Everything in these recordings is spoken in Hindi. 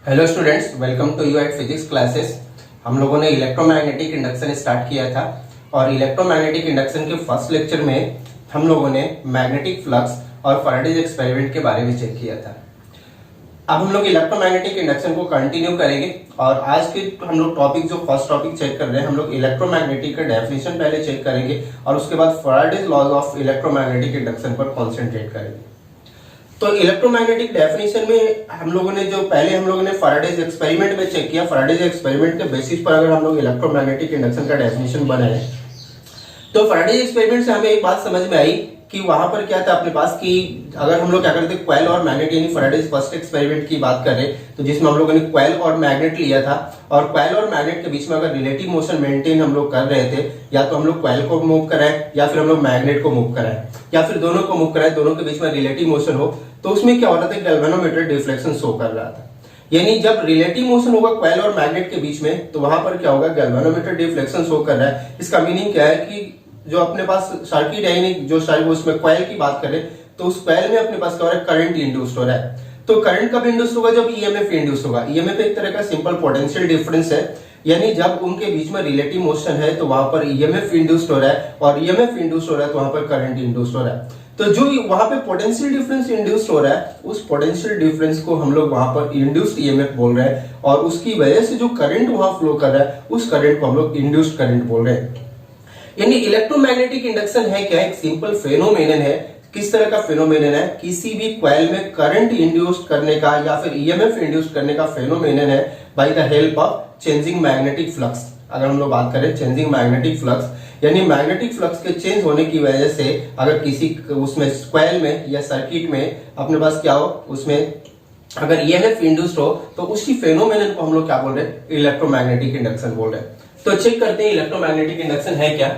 Hello students, welcome to you at physics classes. हम लोगों ने इलेक्ट्रोमैग्नेटिक इंडक्शन स्टार्ट किया था और इलेक्ट्रोमैग्नेटिक इंडक्शन के फर्स्ट लेक्चर में हम लोगों ने मैग्नेटिक फ्लक्स और फैराडेज एक्सपेरिमेंट के बारे में चेक किया था। अब हम लोग इलेक्ट्रोमैग्नेटिक इंडक्शन को कंटिन्यू करेंगे और आज के हम लोग टॉपिक जो फर्स्ट टॉपिक चेक कर रहे हैं, हम लोग इलेक्ट्रोमैग्नेटिक का डेफिनेशन पहले चेक करेंगे और उसके बाद Faraday's laws of electromagnetic induction पर कॉन्सेंट्रेट करेंगे। तो इलेक्ट्रोमैग्नेटिक डेफिनेशन में हम लोगों ने फैराडेज एक्सपेरिमेंट में चेक किया। फैराडेज एक्सपेरिमेंट के बेसिस पर अगर हम लोग इलेक्ट्रोमैग्नेटिक इंडक्शन का डेफिनेशन बनाए तो फैराडेज एक्सपेरिमेंट से हमें एक बात समझ में आई कि वहां पर क्या था अपने पास कि अगर हम लोग क्या करते कॉइल और मैग्नेट, यानी फैराडेज फर्स्ट एक्सपेरिमेंट की बात करें तो जिसमें हम लोगों ने कॉइल और मैग्नेट लिया था और कॉइल और मैग्नेट के बीच में अगर रिलेटिव मोशन मेंटेन हम लोग कर रहे थे, या तो हम लोग कॉइल को मूव कराएं या फिर हम लोग मैग्नेट को मूव कराएं या फिर दोनों को मूव कराएं, दोनों के बीच में रिलेटिव मोशन हो, तो उसमें क्या हो रहा था, गैल्वेनोमीटर डिफ्लेक्शन शो कर रहा था। यानी जब रिलेटिव मोशन होगा कॉइल और मैग्नेट के बीच में तो वहां पर क्या होगा, गैल्वेनोमीटर डिफ्लेक्शन शो कर रहा है। इसका मीनिंग क्या है कि जो अपने पास सर्किट है, यानी जो उसमें कॉइल की बात करें तो उस कॉइल में अपने पास क्या हो रहा है, करंट इंड्यूस्ड हो रहा है। तो करंट कब इंड्यूस्ड होगा, जब ईएमएफ इंड्यूस्ड होगा। ईएमएफ एक तरह का सिंपल पोटेंशियल डिफरेंस है, यानी जब उनके बीच में रिलेटिव मोशन है तो वहां पर ईएमएफ इंड्यूस्ड हो रहा है और ईएमएफ इंड्यूस्ड हो रहा है तो वहां पर करंट इंड्यूस्ड हो रहा है। तो जो वहां पे पोटेंशियल डिफरेंस इंड्यूस्ड हो रहा है उस पोटेंशियल डिफरेंस को हम लोग वहां पर इंड्यूस्ड ईएमएफ बोल रहे हैं और उसकी वजह से जो करंट वहां फ्लो कर रहा है उस करंट को हम लोग इंड्यूस्ड करंट बोल रहे हैं। यानी इलेक्ट्रोमैग्नेटिक इंडक्शन है क्या, एक सिंपल फेनोमेनन है। किस तरह का फेनोमेनन है, किसी भी कॉइल में करंट इंड्यूस्ड करने का या फिर ईएमएफ इंड्यूस्ड करने का फेनोमेनन है by the help of changing magnetic flux. अगर हम लोग बात करें चेंजिंग मैग्नेटिक फ्लक्स, यानी मैग्नेटिक फ्लक्स के चेंज होने की वजह से अगर किसी उसमें कॉइल में या सर्किट में अपने पास क्या हो, उसमें अगर ईएमएफ इंड्यूस्ड हो तो उसी फेनोमेनन को हम लोग क्या बोल रहे हैं, इलेक्ट्रोमैग्नेटिक इंडक्शन बोल रहे हैं। तो चेक करते हैं इलेक्ट्रोमैग्नेटिक इंडक्शन है क्या।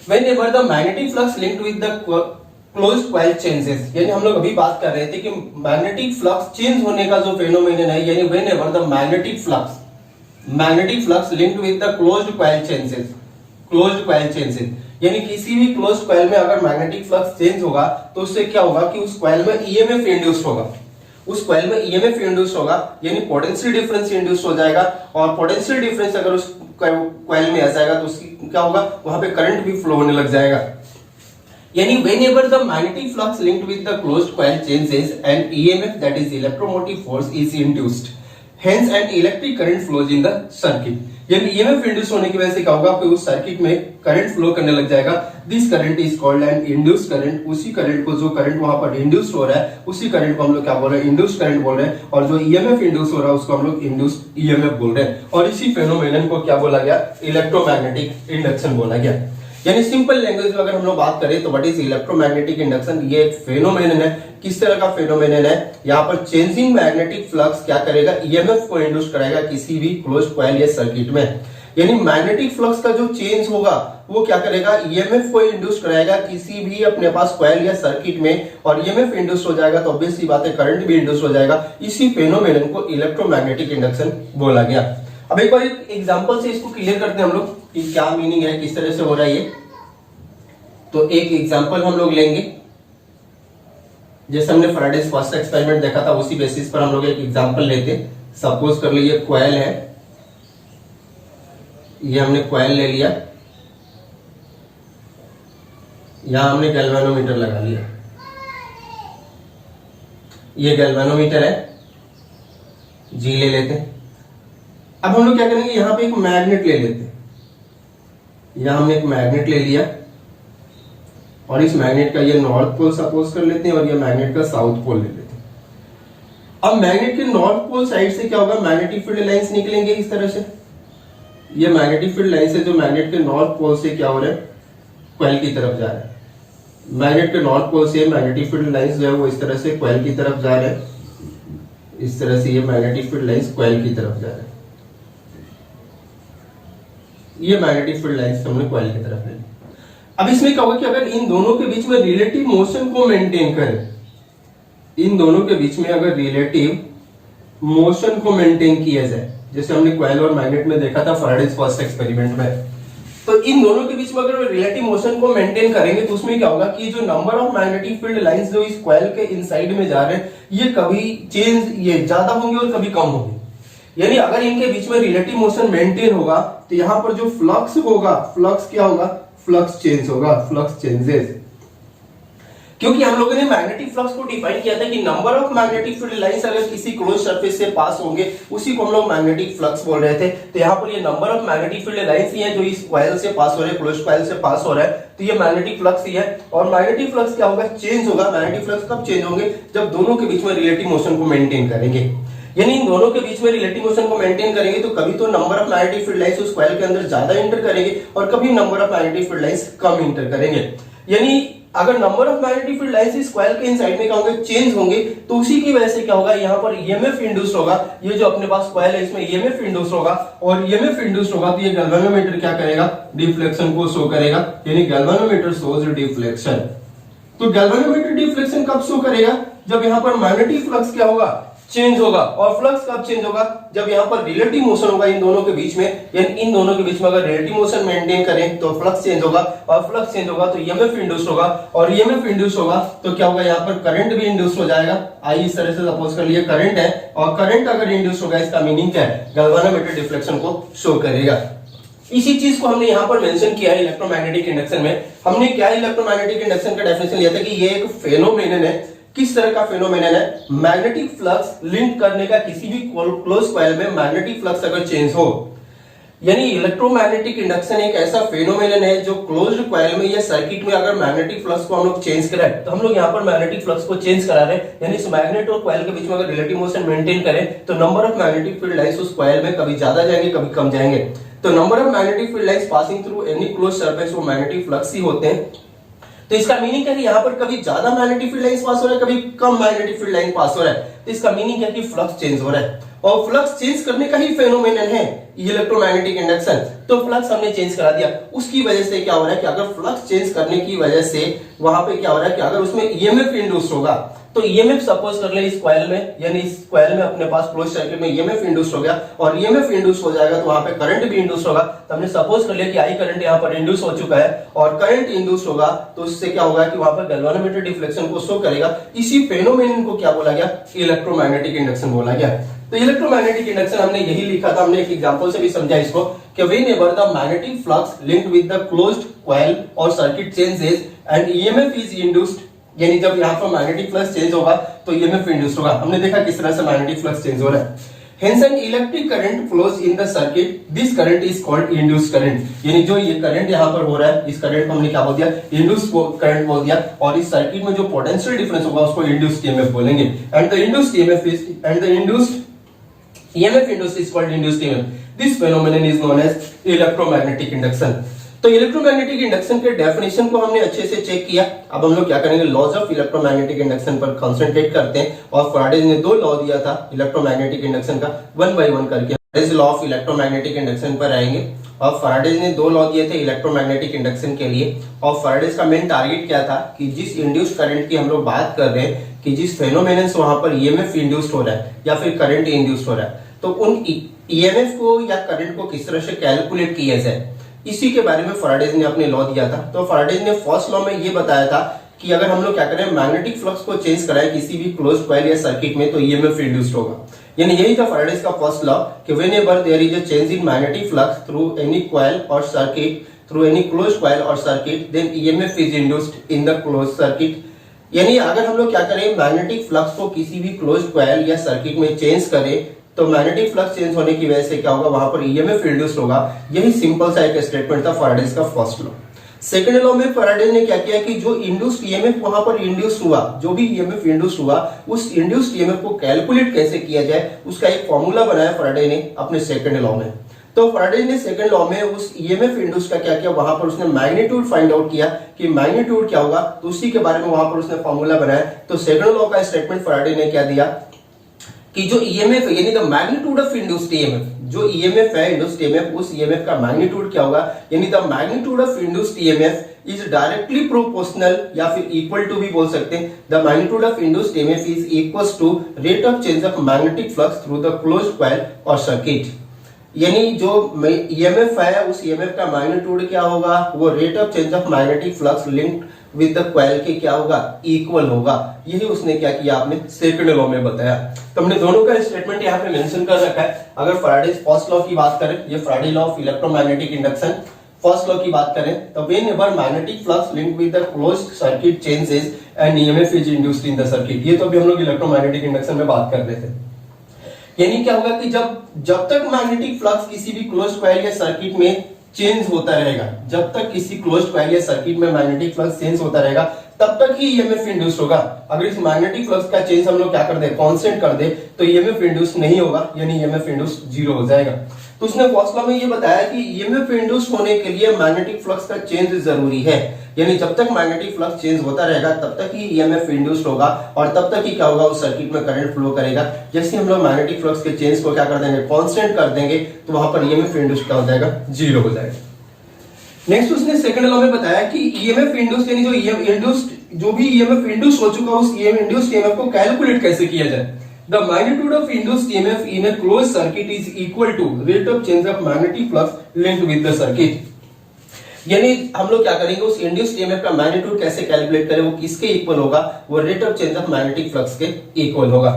Whenever the magnetic flux linked with the closed coil changes, यानी हम लोग अभी बात कर रहे थे कि मैग्नेटिक फ्लक्स चेंज होने का जो फेनोमेनन है, यानी whenever the magnetic flux linked with the closed coil changes, यानी किसी भी क्लोज्ड कॉइल में अगर मैग्नेटिक फ्लक्स चेंज होगा तो उससे क्या होगा कि उस कॉइल में ईएमएफ इंड्यूस्ड होगा। उस कॉइल में ईएमएफ इंड्यूस्ड होगा यानी पोटेंशियल डिफरेंस इंड्यूस्ड हो जाएगा और पोटेंशियल डिफरेंस अगर उस कॉइल में आ जाएगा तो उसकी क्या होगा, वहां पे करंट भी फ्लो होने लग जाएगा। यानी whenever the magnetic flux linked with the closed coil changes an EMF, that is electromotive force, is induced, hence an electric current flows in the circuit। यानी EMF इंड्यूस होने की वजह से क्या होगा कि उस सर्किट में करंट फ्लो करने लग जाएगा। This current is called an induced current. उसी करंट को, जो करंट वहां पर इंड्यूस्ड हो रहा है उसी करंट को हम लोग क्या बोल रहे हैं, इंड्यूस्ड करंट बोल रहे हैं। और जो ईएमएफ इंड्यूस हो रहा है उसको हम लोग इंड्यूस्ड ईएमएफ बोल रहे हैं। और इसी फेनोमेनन को क्या बोला गया, इलेक्ट्रोमैग्नेटिक इंडक्शन बोला गया। यानी सिंपल लैंग्वेज में अगर हम लोग बात करें तो व्हाट इज इलेक्ट्रोमैग्नेटिक इंडक्शन, ये एक फेनोमेनन है। किस तरह का फेनोमेनन है, यहाँ पर चेंजिंग मैग्नेटिक फ्लक्स क्या करेगा, ईएमएफ को इंड्यूस कराएगा किसी भी क्लोज्ड कॉइल या सर्किट में। यानी मैग्नेटिक फ्लक्स का जो चेंज होगा वो क्या करेगा, ईएमएफ को इंड्यूस कराएगा किसी भी अपने पास कॉइल या सर्किट में, और ईएमएफ इंड्यूस हो जाएगा तो ऑब्वियस सी बात है करंट भी इंड्यूस हो जाएगा। इसी फेनोमेनन को इलेक्ट्रोमैग्नेटिक इंडक्शन बोला गया। अब एक बार एग्जांपल से इसको क्लियर करते हैं हम लोग कि क्या मीनिंग है, किस तरह से हो रहा है ये। तो एक एग्जांपल हम लोग लेंगे, जैसे हमने फैराडेज फर्स्ट एक्सपेरिमेंट देखा था उसी बेसिस पर हम लोग एक एग्जांपल लेते। सपोज कर लीजिए कॉइल है, ये हमने कॉइल ले लिया, यहां हमने गैल्वेनोमीटर लगा लिया, ये गैल्वेनोमीटर है, जी ले लेते हैं। अब हम लोग क्या करेंगे, यहां पे एक मैग्नेट ले लेते हैं। यहां हमने एक मैग्नेट ले लिया और इस मैग्नेट का ये नॉर्थ पोल सपोज कर लेते हैं और ये मैग्नेट का साउथ पोल ले लेते हैं। अब मैग्नेट के नॉर्थ पोल साइड से क्या होगा, मैग्नेटिक फील्ड लाइंस निकलेंगे इस तरह से। ये मैग्नेटिक फील्ड लाइन से जो मैग्नेट के नॉर्थ पोल से क्या हो रहा है, कॉइल की तरफ जा रहा है। मैग्नेट के नॉर्थ पोल से मैग्नेटिक फील्ड लाइंस जो है वो इस तरह से कॉइल की तरफ जा रहे हैं। इस तरह से ये मैग्नेटिक फील्ड लाइंस कॉइल की तरफ जा रहे हैं। ये मैग्नेटिक फील्ड लाइंस हमने कॉइल की तरफ ले ली। अब इसमें क्या होगा कि अगर इन दोनों के बीच में रिलेटिव मोशन को मेंटेन करें, इन दोनों के बीच में अगर रिलेटिव मोशन को मेंटेन किया जाए, जैसे हमने कॉइल और मैग्नेट में देखा था फैराडेज फर्स्ट एक्सपेरिमेंट में, तो इन दोनों के बीच में अगर रिलेटिव मोशन को मेंटेन करेंगे तो उसमें क्या होगा कि जो number of magnetic field lines जो इस कॉइल के इनसाइड में जा रहे हैं ये कभी चेंज ये ज्यादा होंगे और कभी कम होंगे। यानी अगर इनके बीच में रिलेटिव मोशन मेंटेन होगा तो यहां पर जो फ्लक्स होगा, फ्लक्स क्या होगा, फ्लक्स चेंज होगा, फ्लक्स चेंजेस। क्योंकि हम लोगों ने मैग्नेटिक फ्लक्स को डिफाइन किया था कि number of magnetic field lines अगर किसी क्लोज सरफेस से पास होंगे उसी को हम लोग मैग्नेटिक फ्लक्स बोल रहे थे। तो यहाँ पर ये number of magnetic field lines ही है जो इस कॉइल से पास हो रहे हैं, क्लोज कॉइल से पास हो रहा है, तो ये मैग्नेटिक फ्लक्स ही है। और मैग्नेटिक फ्लक्स क्या होगा, चेंज होगा। मैग्नेटिक फ्लक्स कब चेंज होंगे, जब दोनों के बीच में रिलेटिव मोशन को मेंटेन करेंगे। यानी इन दोनों के बीच में रिलेटिव मोशन को मेंटेन करेंगे तो कभी तो number of magnetic field lines उस कॉइल के अंदर ज्यादा इंटर करेंगे और कभी number of magnetic field lines come inter करेंगे। यानी अगर number of magnetic field lines इस कॉइल के इनसाइड में क्या होंगे, चेंज होंगे, तो उसी की वजह से क्या होगा, यहाँ पर ईएमएफ इंड्यूस होगा। ये जो अपने पास कॉइल है इसमें ईएमएफ इंड्यूस होगा और ईएमएफ इंड्यूस होगा तो ये गैल्वेनोमीटर क्या करेगा, डिफ्लेक्शन को शो करेगा। यानी गैल्वेनोमीटर शोज डिफ्लेक्शन। तो गैल्वेनोमीटर डिफ्लेक्शन कब शो करेगा, जब यहाँ पर मैग्नेटिक फ्लक्स क्या होगा, चेंज होगा। और फ्लक्स कब चेंज होगा, जब यहाँ पर रिलेटिव मोशन होगा इन दोनों के बीच में। यानी इन दोनों के बीच में अगर रिलेटिव मोशन मेंटेन करें तो फ्लक्स चेंज होगा और फ्लक्स चेंज होगा तो ईएमएफ इंड्यूस होगा और ईएमएफ इंड्यूस होगा तो क्या होगा, यहाँ पर करंट भी इंड्यूस हो जाएगा। आइए इस तरह से सपोज कर लिए करंट है और करंट अगर इंड्यूस होगा इसका मीनिंग क्या है, गैल्वेनोमीटर डिफ्लेक्शन को शो करेगा। इसी चीज को हमने यहाँ पर मेंशन किया है इलेक्ट्रोमैग्नेटिक इंडक्शन में। हमने क्या इलेक्ट्रोमैग्नेटिक इंडक्शन का डेफिनेशन लिया था कि ये एक फेनोमेनन है। किस तरह का फेनोमेनन है, मैग्नेटिक फ्लक्स लिंक करने का किसी भी क्लोज कॉइल में मैग्नेटिक फ्लक्स अगर चेंज हो। यानी इलेक्ट्रोमैग्नेटिक इंडक्शन एक ऐसा फेनोमेनन है जो क्लोज्ड कॉइल में या सर्किट में अगर मैग्नेटिक फ्लक्स को हम लोग चेंज कराए तो हम लोग यहाँ पर मैग्नेटिक फ्लक्स को चेंज करा रहे हैं। यानी इस मैग्नेट और कॉइल के बीच में अगर रिलेटिव मोशन मेंटेन करें तो number of magnetic field lines उस कॉइल में कभी ज्यादा जाएंगे कभी कम जाएंगे। तो number of magnetic field lines passing through any close surface वो मैग्नेटिक फ्लक्स ही होते हैं। तो इसका मीनिंग है कि यहाँ पर कभी ज्यादा मैग्नेटिक फील्ड लाइंस पास हो रहा है, कभी कम मैग्नेटिक फील्ड लाइन पास हो रहा है। तो इसका मीनिंग है कि फ्लक्स चेंज हो रहा है और फ्लक्स चेंज करने का ही फेनोमेनन है इलेक्ट्रोमैग्नेटिक इंडक्शन। तो फ्लक्स हमने चेंज करा दिया, उसकी वजह से क्या हो रहा है कि अगर फ्लक्स चेंज करने की वजह से वहां पे क्या हो रहा है कि अगर उसमें ईएमएफ इंड्यूस होगा तो ईएमएफ सपोज कर ले इस कॉइल में, यानी इस कॉइल में अपने पास क्लोज सर्किट में ईएमएफ इंड्यूस हो गया और ईएमएफ इंड्यूस हो जाएगा तो वहां पे करंट भी इंड्यूस होगा। तो हमने सपोज कर लिया कि आई करंट यहाँ पर इंड्यूस हो चुका है और करंट इंड्यूस होगा तो इससे क्या होगा कि वहां पर गैल्वेनोमीटर डिफ्लेक्शन को शो करेगा। इसी फेनोमेनन को क्या बोला गया, इलेक्ट्रोमैग्नेटिक इंडक्शन बोला गया। तो इलेक्ट्रोमैग्नेटिक इंडक्शन हमने यही लिखा था, हमने एक एग्जांपल से भी समझा इसको कि whenever the magnetic flux linked with the closed coil और circuit changes and EMF is induced. यानी जब यहाँ पर मैग्नेटिक फ्लक्स चेंज होगा तो ईएमएफ इंड्यूस होगा। हमने देखा किस तरह से मैग्नेटिक फ्लक्स चेंज हो रहा है। Hence an electric current flows in the circuit. This current is called induced current. यानी जो ये करंट यहाँ पर हो रहा है इस करंट को हमने क्या बोल दिया, इंड्यूस्ड करंट बोल दिया। और इस सर्किट में जो पोटेंशियल डिफरेंस होगा उसको इंड्यूस्ड ईएमएफ बोलेंगे। And the induced EMF is and the induced EMF induced is called induced EMF. This phenomenon is known as electromagnetic induction. तो इलेक्ट्रोमैग्नेटिक इंडक्शन के डेफिनेशन को हमने अच्छे से चेक किया। अब हम लोग क्या करेंगे, लॉज ऑफ इलेक्ट्रोमैग्नेटिक इंडक्शन पर कंसंट्रेट करते हैं। और फैराडे ने दो लॉ दिया था इलेक्ट्रोमैग्नेटिक इंडक्शन का, वन बाय वन करके Faraday's law of electromagnetic induction पर आएंगे। और फैराडे ने दो लॉ दिए थे इलेक्ट्रोमैग्नेटिक इंडक्शन के लिए। और फैराडे का मेन टारगेट क्या था कि जिस इंड्यूस्ड करंट की हम लोग बात कर रहे हैं कि जिस फेनोमेनन से वहां पर ईएमएफ इंड्यूस्ड हो रहा है या फिर करंट इंड्यूस्ड हो रहा है, तो उन ईएमएफ को या करंट को किस तरह से कैलकुलेट किया जाए, इसी के बारे में फैराडे ने अपने लॉ दिया था। तो फैराडे ने फर्स्ट लॉ में ये बताया था कि अगर हम लोग क्या करें, मैग्नेटिक फ्लक्स को चेंज कराएं किसी भी क्लोज्ड कॉइल या सर्किट में तो ईएमएफ इंड्यूस्ड होगा। यानी यही था फैराडे का फर्स्ट लॉ कि whenever there is a change in magnetic flux through any coil और circuit, through any closed coil और circuit, then EMF is induced in the closed circuit. यानी अगर हम लोग क्या करें, मैग्नेटिक फ्लक्स को किसी भी क्लोज्ड कॉइल या सर्किट में चेंज करें तो मैग्नेटिक फ्लक्स चेंज होने की वजह से क्या होगा, वहां पर ईएमएफ इंड्यूस्ड होगा। यही सिंपल सा एक स्टेटमेंट था फैराडे का फर्स्ट लॉ। सेकंड लॉ में फैराडे ने क्या किया कि जो इंड्यूस्ड ईएमएफ वहां पर इंड्यूस्ड हुआ, जो भी ईएमएफ इंड्यूस्ड हुआ, उस इंड्यूस्ड ईएमएफ को कैलकुलेट कैसे किया जाए उसका एक फॉर्मूला बनाया फैराडे ने अपने सेकंड लॉ में। तो फैराडे ने सेकंड लॉ में उस ईएमएफ इंड्यूस्ड का क्या किया, वहां पर उसने मैग्नीट्यूड फाइंड आउट किया कि मैग्नीट्यूड क्या होगा, तो उसी के बारे में वहां पर उसने फॉर्मूला बनाया। तो सेकंड लॉ का स्टेटमेंट फैराडे ने क्या दिया कि जो ईएमएफ यानी the magnitude of induced EMF, जो ईएमएफ है इंड्यूस्ड ईएमएफ, उस ईएमएफ का मैग्नीट्यूड क्या होगा, यानी the magnitude of induced EMF is directly proportional या फिर इक्वल टू भी बोल सकते हैं। The magnitude of induced EMF is equal to rate of change of magnetic flux through the closed coil और सर्किट। यानी जो ईएमएफ है उस ईएमएफ का मैग्नीट्यूड क्या होगा, वो rate of change of magnetic flux linked with the coil के क्या होगा, इक्वल होगा। यही उसने क्या किया, आपने सेकंड लॉ में बताया। तो हमने दोनों का स्टेटमेंट यहाँ पे मेंशन कर रखा है। अगर फैराडेज फर्स्ट लॉ की बात करें, ये Faraday law of electromagnetic induction first law की बात करें, तो whenever magnetic flux linked with the closed circuit changes and EMF is induced in the circuit. ये तो अभी हम लोग इलेक्ट्रोमैग्नेटिक इंडक्शन में बात कर रहे थे। यानी क्या होगा कि जब तक मैग्नेटिक फ्लक्स किसी भी क्लोज्ड कॉइल या सर्किट में चेंज होता रहेगा, जब तक किसी क्लोज्ड कॉइल या सर्किट में मैग्नेटिक फ्लक्स चेंज होता रहेगा, तब तक ही ईएमएफ इंड्यूस होगा। अगर इस मैग्नेटिक फ्लक्स का चेंज हम लोग क्या कर दे, कांस्टेंट कर दे, तो ईएमएफ इंड्यूस नहीं होगा, यानी ईएमएफ इंड्यूस जीरो हो जाएगा। तो उसने फर्स्ट लॉ में ये बताया कि ईएमएफ इंड्यूस होने के लिए मैग्नेटिक फ्लक्स का चेंज जरूरी है। यानी जब तक मैग्नेटिक फ्लक्स चेंज होता रहेगा तब तक ही ईएमएफ इंड्यूस्ड होगा और तब तक ही क्या होगा, उस सर्किट में करंट फ्लो करेगा। जैसे हम लोग मैग्नेटिक फ्लक्स के चेंज को क्या कर देंगे, कांस्टेंट कर देंगे, तो वहां पर ईएमएफ इंड्यूस्ड क्या हो जाएगा, जीरो हो जाएगा। नेक्स्ट उसने सेकंड लॉ में बताया कि ईएमएफ इंड्यूस्ड यानी जो भी ईएमएफ इंड्यूस हो चुका उस इंड्यूस्ड ईएमएफ को कैलकुलेट कैसे किया जाए। The magnitude of induced EMF in a closed circuit is equal to rate of change of magnetic flux linked with the circuit. यानी हम लोग क्या करेंगे, उस इंड्यूस्ड ईएमएफ का मैग्नीट्यूड कैसे कैलकुलेट करें, वो किसके इक्वल होगा, वो rate of change of magnetic flux के इक्वल होगा।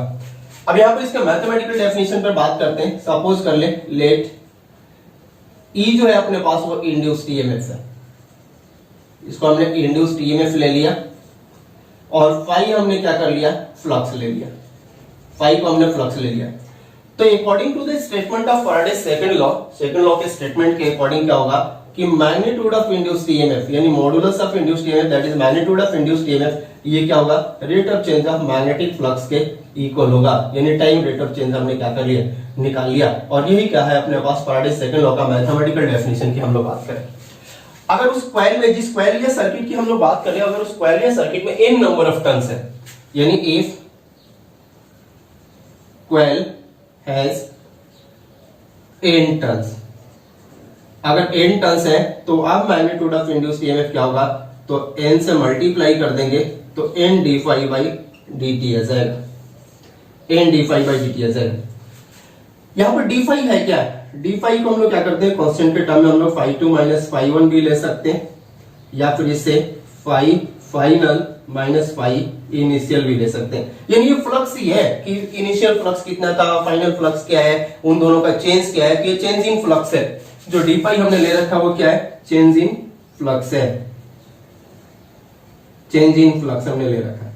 अब यहां पर इसका मैथमेटिकल डेफिनेशन पर बात करते हैं। सपोज कर ले, लेट ई जो है अपने पास वो इंड्यूस्ड ईएमएफ है, इसको हमने इंड्यूस्ड ईएमएफ ले लिया और फाई हमने क्या कर लिया, फ्लक्स ले लिया, फाई को हमने फ्लक्स ले लिया। तो according to the statement of Faraday second law के स्टेटमेंट के अकॉर्डिंग क्या होगा कि मैग्नीट्यूड ऑफ इंड्यूस्ड ईएमएफ यानी modulus of induced EMF that is magnitude of induced EMF, ये क्या होगा, rate of change of magnetic flux के इक्वल होगा। यानी टाइम रेट ऑफ चेंज हमने क्या कर लिया, निकाल लिया। और यही क्या है अपने पास फैराडे सेकंड लॉ का मैथमेटिकल डेफिनेशन की हम लोग बात करें। अगर उस कॉइल में, जिस कॉइल या सर्किट की हम लोग बात कर रहे हैं, अगर उस कॉइल या सर्किट में n नंबर ऑफ टर्न्स है, यानी if coil has n turns, अगर n टर्न्स है तो अब मैग्नीट्यूड ऑफ इंड्यूस्ड ईएमएफ क्या होगा, तो n से मल्टीप्लाई कर देंगे तो n d phi by dt आ जाएगा, n d phi by dt आ जाएगा। यहां पर d phi है क्या, d phi को हम लोग क्या करते हैं, कांस्टेंट के टर्म में हम लोग phi 2 माइनस phi 1 भी ले सकते हैं, या फिर इसे phi final minus phi initial भी ले सकते हैं। यानी ये फ्लक्स ही है कि इनिशियल फ्लक्स कितना था, फाइनल फ्लक्स क्या है, उन दोनों का चेंज क्या है, कि ये चेंज इन फ्लक्स है। जो d phi हमने ले रखा वो क्या है, चेंज इन फ्लक्स है, चेंज इन फ्लक्स हमने ले रखा है।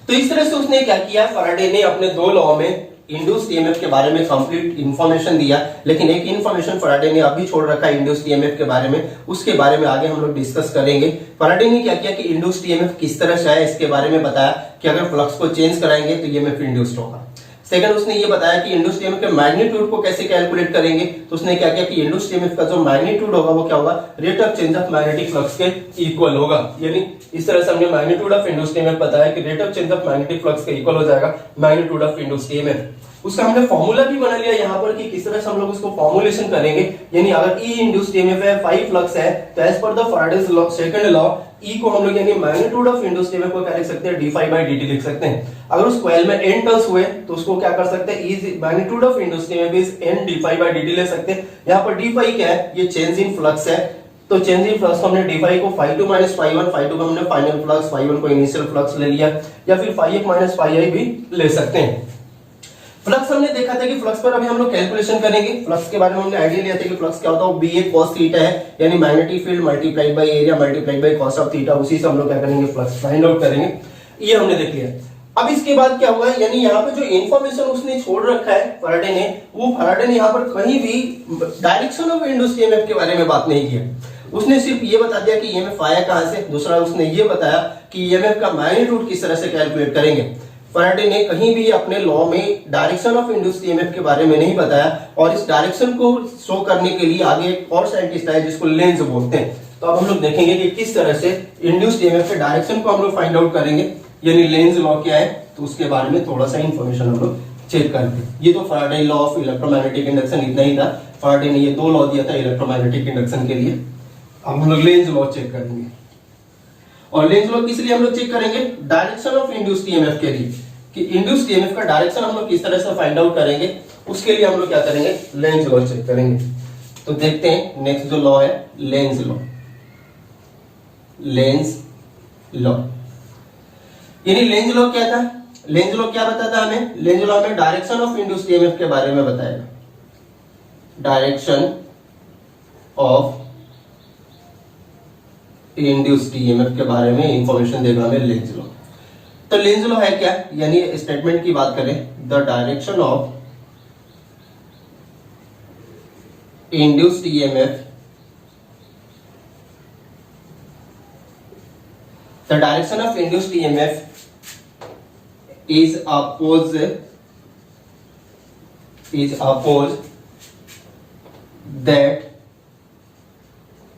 तो इस तरह से उसने क्या किया, फैराडे ने अपने दो लॉ में इंड्यूस्ड ईएमएफ के बारे में कंप्लीट इंफॉर्मेशन दिया, लेकिन एक इंफॉर्मेशन फैराडे ने अभी छोड़ रखा है इंड्यूस्ड ईएमएफ के बारे में, उसके बारे में आगे हम लोग डिस्कस करेंगे। फैराडे ने क्या किया कि इंड्यूस्ड ईएमएफ किस तरह से है इसके बारे में बताया कि अगर फ्लक्स को चेंज कराएंगे तो ईएमएफ इंड्यूस्ड होगा। सेकंड उसने ये बताया कि इंड्यूस्ड ईएमएफ के मैग्नीट्यूड को कैसे कैलकुलेट करेंगे, तो उसने क्या किया कि इंड्यूस्ड ईएमएफ का जो मैग्नीट्यूड होगा वो क्या होगा, rate of change of magnetic flux के इक्वल होगा। यानी इस तरह से हमने मैग्नीट्यूड ऑफ इंड्यूस्ड ईएमएफ बताया कि rate of change of magnetic flux के इक्वल हो जाएगा मैग्नीट्यूड ऑफ इंड्यूस्ड ईएमएफ। उसका हमने फॉर्मूला भी बना लिया यहाँ पर कि किस तरह से हम लोग उसको फॉर्मुलेशन करेंगे। यानी अगर E इंड्यूस्ड ईएमएफ है, phi फ्लक्स है, तो एज पर the Faraday's law second law E को हम लोग यानी मैग्नीट्यूड ऑफ इंड्यूस्ड ईएमएफ को क्या लिख सकते हैं, d phi by dt लिख सकते हैं। अगर उस कॉइल में n टर्न्स हुए तो उसको क्या कर सकते हैं, E magnitude of induced EMF is n d phi by dt ले सकते हैं। यहाँ पर d phi क्या है, ये चेंज इन फ्लक्स है, तो चेंज इन फ्लक्स हमने d phi को phi 2 माइनस phi 1, phi 2 को हमने फाइनल फ्लक्स, phi 1 को इनिशियल फ्लक्स ले लिया, या फिर phi 1 माइनस phi i भी ले सकते हैं। फ्लक्स हमने देखा था कि फ्लक्स पर अभी हम लोग कैलकुलेशन करेंगे। फ्लक्स के बारे में हमने आइडिया लिया था कि फ्लक्स क्या होता है, वो BA cos थीटा है, यानी magnetic field multiplied by area multiplied by cos of theta, उसी से हम लोग क्या करेंगे, फ्लक्स फाइंड आउट करेंगे। ये हमने देख लिया। अब इसके बाद क्या हुआ, यानी यहाँ पे जो इन्फॉर्मेशन उसने छोड़ रखा है फैराडे ने, वो फैराडे ने यहाँ पर कहीं भी डायरेक्शन ऑफ इंड्यूस्ड ईएमएफ के बारे में बात नहीं किया। उसने सिर्फ ये बता दिया कि ईएमएफ आया कहां से, दूसरा उसने ये बताया कि ईएमएफ का मैग्नीट्यूड किस तरह से कैलकुलेट करेंगे। फैराडे ने कहीं भी अपने लॉ में डायरेक्शन ऑफ इंड्यूस्ड ईएमएफ के बारे में नहीं बताया, और इस डायरेक्शन को शो करने के लिए आगे एक और साइंटिस्ट है जिसको लेंज बोलते हैं। तो अब हम लोग देखेंगे कि किस तरह से इंड्यूस्ड ईएमएफ के डायरेक्शन को हम लोग फाइंड आउट करेंगे, यानी लेंज लॉ क्या है, तो उसके बारे में थोड़ा सा इंफॉर्मेशन हम लोग चेक करते हैं। ये तो Faraday law of electromagnetic induction इतना ही था। फैराडे ने ये दो लॉ दिया था इलेक्ट्रोमैग्नेटिक इंडक्शन के लिए। अब हम लोग लेंज लॉ चेक करेंगे, और लेंज लॉ किस लिए हम लोग चेक करेंगे, डायरेक्शन ऑफ इंड्यूस्ड ईएमएफ के लिए, कि इंड्यूस्ड ईएमएफ का डायरेक्शन हम लोग किस तरह से फाइंड आउट करेंगे, उसके लिए हम लोग क्या करेंगे, लेंज लॉ चेक करेंगे। तो देखते हैं नेक्स्ट जो लॉ है लेंज लॉ। लेंज लॉ यानी लेंज लॉ क्या था, लेंज लॉ क्या बताता हमें, लेंज लॉ में डायरेक्शन ऑफ इंड्यूस्ड ईएमएफ के बारे में बताएगा। डायरेक्शन ऑफ इंड्यूस्ड ईएमएफ के बारे में इंफॉर्मेशन देगा हमें लेंज लॉ। तो लेंज लॉ है क्या, यानी स्टेटमेंट की बात करें, the direction of induced EMF, the direction of induced EMF is opposed that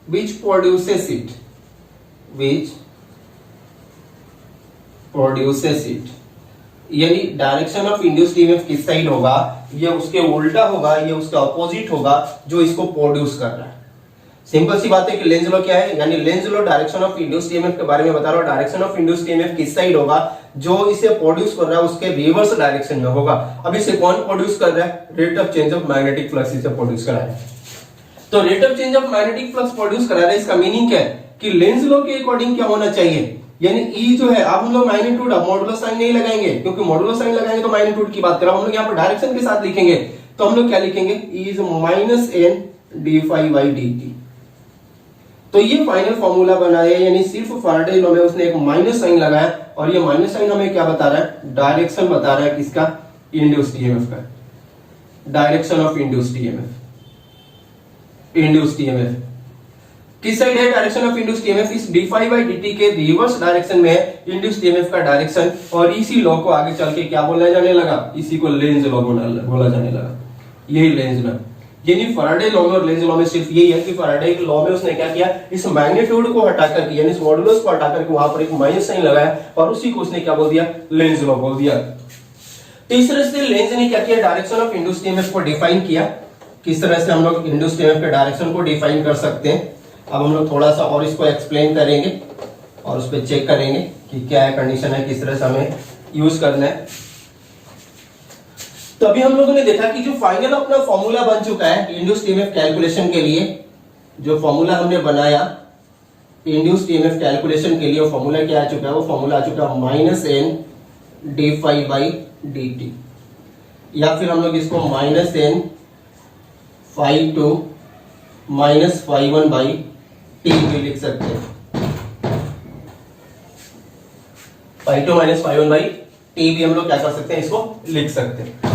which produces it, यानी डायरेक्शन ऑफ इंड्यूस्ड ईएमएफ किस साइड होगा, ये उसके उल्टा होगा, ये उसका अपोजिट होगा जो इसको प्रोड्यूस कर रहा है। सिंपल सी बात है कि लेंज लॉ क्या है, यानी Lenz law direction of induced EMF के बारे में बता रहा हूं। डायरेक्शन ऑफ इंड्यूस्ड ईएमएफ किस साइड होगा, जो इसे प्रोड्यूस कर रहा है उसके रिवर्स डायरेक्शन में होगा। अब इसे कौन प्रोड्यूस कर रहा है, rate of change of magnetic flux इसे प्रोड्यूस कर रहा है। तो rate of change of magnetic flux produce करा रहा है, इसका मीनिंग क्या है कि लेंज लॉ के अकॉर्डिंग क्या होना चाहिए, यानी ई जो है, अब हम लोग मैग्नीट्यूड, अब मॉडुलो साइन नहीं लगाएंगे, क्योंकि मॉडुलो साइन लगाएंगे तो मैग्नीट्यूड की बात कर रहा हूं, हम लोग यहाँ पर डायरेक्शन के साथ लिखेंगे। तो हम लोग क्या लिखेंगे, E is minus N D phi by D T. तो ये फाइनल फॉर्मूला बना है, यानी सिर्फ फैराडे लॉ में उसने एक माइनस साइन लगाया, और ये माइनस साइन हमें क्या बता रहा है, डायरेक्शन बता रहा है किसका, इंड्यूस्ड ईएमएफ का। Direction of induced EMF, induced EMF किस साइड है, डायरेक्शन ऑफ इंड्यूस्ड ईएमएफ इस डी फाई बाई डी के रिवर्स डायरेक्शन में है इंड्यूस्ड ईएमएफ का डायरेक्शन। और इसी लॉ को आगे चल के क्या बोला जाने लगा, इसी को लेंज लॉ बोला जाने लगा। यही लेंज लॉ, यानी फैराडे लॉ में और लेंज लॉ में सिर्फ यही है कि फैराडे के लॉ में उसने क्या किया, इस मैग्नीट्यूड को हटाकर, यानी इस मॉडुलस को हटाकर के वहां पर एक माइनस साइन लगाया, और उसी को उसने क्या बोल दिया, लेंज लॉ बोल दिया। तो इस तरह से लेंज ने क्या किया, डायरेक्शन ऑफ इंड्यूस्ड ईएमएफ को डिफाइन किया। किस तरह से हम लोग इंड्यूस्ड ईएमएफ के डायरेक्शन को डिफाइन कर सकते हैं, अब हम लोग थोड़ा सा और इसको एक्सप्लेन करेंगे और उस पर चेक करेंगे कि क्या है कंडीशन है, किस तरह से हमें यूज करना है। तो अभी हम लोगों ने देखा कि जो फाइनल अपना फॉर्मूला बन चुका है इंड्यूस्ड ईएमएफ कैलकुलेशन के लिए, जो फॉर्मूला हमने बनाया इंड्यूस्ड ईएमएफ कैलकुलेशन के लिए, वो फॉर्मूला क्या आ चुका है, वो फॉर्मूला आ चुका है minus N D phi by D T, या फिर हम लोग इसको minus N phi two minus phi one by T भी लिख सकते हैं। Phi two minus phi one by T भी हम लोग क्या कर सकते हैं, इसको लिख सकते हैं।